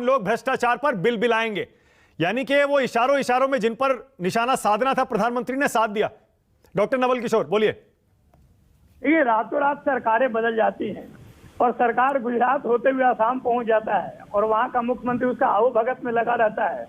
लोग भ्रष्टाचार पर बिल बिलाएंगे। यानी कि वो इशारों इशारों में जिन पर निशाना साधना था प्रधानमंत्री ने साध दिया। डॉक्टर नवल किशोर बोलिए। ये रातों रात सरकारें बदल जाती हैं और सरकार गुजरात होते हुए आसाम पहुंच जाता है और वहां का मुख्यमंत्री उसका आवभगत में लगा रहता है।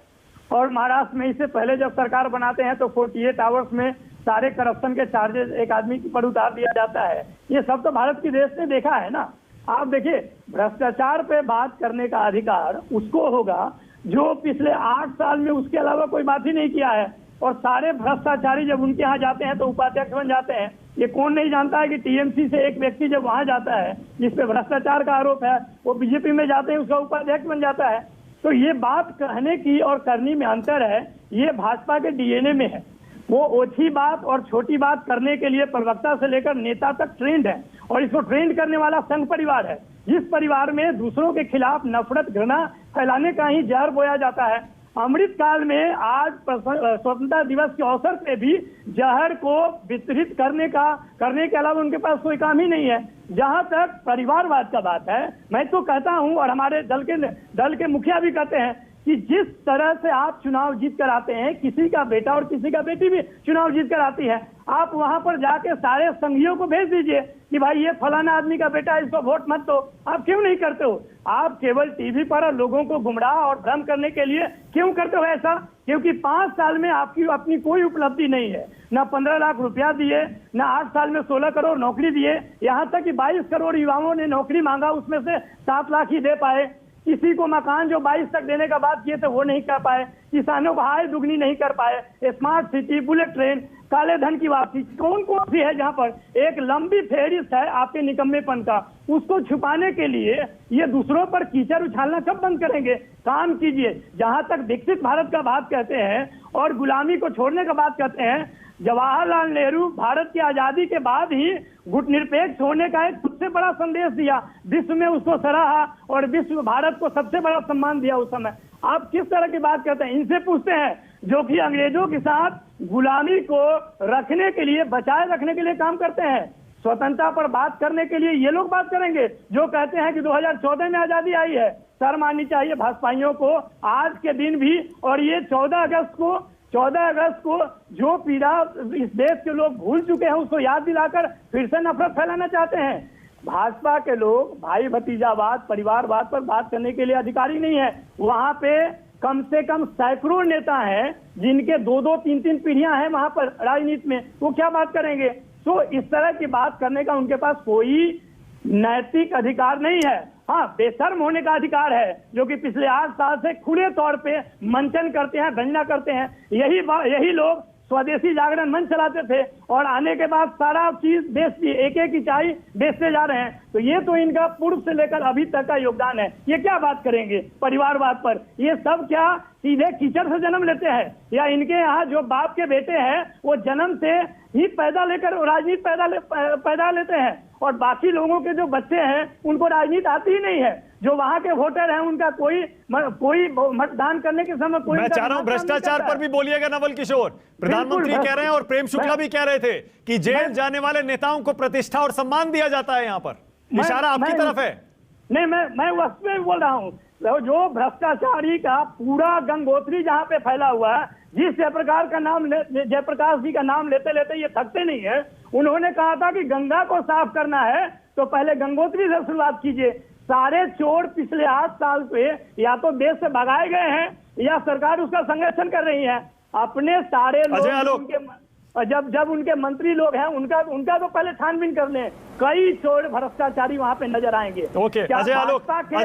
और महाराष्ट्र में इससे पहले जब सरकार बनाते हैं तो 48 आवर्स में सारे करप्शन के चार्जेस एक आदमी पर उतार दिया जाता है। ये सब तो भारत की देश ने देखा है ना। आप देखिए, भ्रष्टाचार पे बात करने का अधिकार उसको होगा जो पिछले 8 साल में उसके अलावा कोई बात ही नहीं किया है। और सारे भ्रष्टाचारी जब उनके यहाँ जाते हैं तो उपाध्यक्ष बन जाते हैं। ये कौन नहीं जानता है कि टीएमसी से एक व्यक्ति जब वहां जाता है जिसपे भ्रष्टाचार का आरोप है, वो बीजेपी में जाते हैं, उसका उपाध्यक्ष बन जाता है। तो ये बात कहने की और करनी में अंतर है, ये भाजपा के डीएनए में है। वो ओछी बात और छोटी बात करने के लिए प्रवक्ता से लेकर नेता तक ट्रेंड है और इसको ट्रेंड करने वाला संघ परिवार है, जिस परिवार में दूसरों के खिलाफ नफरत घृणा फैलाने का ही जहर बोया जाता है। अमृत काल में आज स्वतंत्रता दिवस के अवसर पे भी जहर को वितरित करने के अलावा उनके पास कोई काम ही नहीं है। जहां तक परिवारवाद का बात है, मैं तो कहता हूं और हमारे दल के मुखिया भी कहते हैं कि जिस तरह से आप चुनाव जीत कर आते हैं, किसी का बेटा और किसी का बेटी भी चुनाव जीत कर आती है, आप वहां पर जाके सारे संघियों को भेज दीजिए कि भाई ये फलाना आदमी का बेटा है, इसको वोट मत दो। आप क्यों नहीं करते हो? आप केवल टीवी पर लोगों को गुमराह और भ्रम करने के लिए क्यों करते हो ऐसा? क्योंकि 5 साल में आपकी अपनी कोई उपलब्धि नहीं है। ना 15 लाख रुपया दिए, ना 8 साल में 16 करोड़ नौकरी दिए, यहाँ तक कि 22 करोड़ युवाओं ने नौकरी मांगा, उसमें से 7 लाख ही दे पाए। किसी को मकान जो 22 तक देने का बात किए थे वो नहीं कर पाए। किसानों को आय दुगनी नहीं कर पाए। स्मार्ट सिटी, बुलेट ट्रेन, काले धन की वापसी, कौन कौन सी है जहां पर एक लंबी फेहरिस्त है आपके निकम्मेपन का। उसको छुपाने के लिए ये दूसरों पर कीचड़ उछालना कब बंद करेंगे? काम कीजिए। जहां तक विकसित भारत का बात कहते हैं और गुलामी को छोड़ने का बात कहते हैं, जवाहरलाल नेहरू भारत की आजादी के बाद ही गुटनिरपेक्ष होने का एक सबसे बड़ा संदेश दिया, विश्व में उसको सराहा और विश्व भारत को सबसे बड़ा सम्मान दिया उस समय। आप किस तरह की बात करते हैं? इनसे पूछते हैं जो कि अंग्रेजों के साथ गुलामी को रखने के लिए, बचाए रखने के लिए काम करते हैं। स्वतंत्रता पर बात करने के लिए ये लोग बात करेंगे जो कहते हैं कि 2014 में आजादी आई है। शर्म आनी चाहिए भाजपाइयों को आज के दिन भी। और ये 14 अगस्त को जो पीड़ा इस देश के लोग भूल चुके हैं उसको याद दिलाकर फिर से नफरत फैलाना चाहते हैं। भाजपा के लोग भाई भतीजावाद, परिवारवाद पर बात करने के लिए अधिकारी नहीं है। वहां पे कम से कम सैकड़ों नेता हैं जिनके 2-2, 3-3 पीढ़ियां हैं वहां पर राजनीति में। वो क्या बात करेंगे? तो इस तरह की बात करने का उनके पास कोई नैतिक अधिकार नहीं है। हाँ, बेशर्म होने का अधिकार है, जो कि पिछले 8 साल से खुले तौर पे मंचन करते हैं, गंजना करते हैं। यही लोग स्वदेशी जागरण मंच चलाते थे और आने के बाद सारा चीज बेच दी, एक इकाई बेचते जा रहे हैं। तो ये तो इनका पूर्व से लेकर अभी तक का योगदान है। ये क्या बात करेंगे परिवारवाद पर? ये सब क्या सीधे कीचड़ से जन्म लेते हैं या इनके यहाँ जो बाप के बेटे हैं वो जन्म से ही पैदा लेकर राजनीति पैदा लेते हैं और बाकी लोगों के जो बच्चे हैं उनको राजनीति आती ही नहीं है। जो वहां के वोटर हैं उनका कोई मतदान करने के समय कोई। मैं चाह रहा हूं भ्रष्टाचार पर भी बोलिएगा नवल किशोर। प्रधानमंत्री कह रहे हैं और प्रेम शुक्ला भी कह रहे थे कि जेल जाने वाले नेताओं को प्रतिष्ठा और सम्मान दिया जाता है। यहाँ पर इशारा आपकी तरफ है। नहीं, मैं उसमें बोल रहा हूँ जो भ्रष्टाचारी का पूरा गंगोत्री जहाँ पे फैला हुआ है, जिस जयप्रकाश जी का नाम लेते लेते ये थकते नहीं है। उन्होंने कहा था कि गंगा को साफ करना है तो पहले गंगोत्री से शुरुआत कीजिए। सारे चोर पिछले 8 साल पे या तो देश से भगाए गए हैं या सरकार उसका संरक्षण कर रही है। अपने सारे लोग जब उनके मंत्री लोग हैं उनका तो पहले छानबीन कर लें। कई चोर भ्रष्टाचारी वहां पे नजर आएंगे। ओके, अजय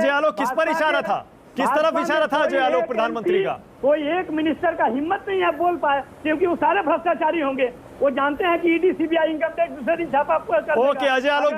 आलोक किस पर इशारा था? किस तरफ इशारा था अजय आलोक प्रधानमंत्री का? कोई एक मिनिस्टर का हिम्मत नहीं है बोल पाए क्योंकि वो सारे भ्रष्टाचारी होंगे। वो जानते हैं कि ईडी, सीबीआई, इनकम टैक्स दूसरे दिन छापा। ओके, अजय आलोक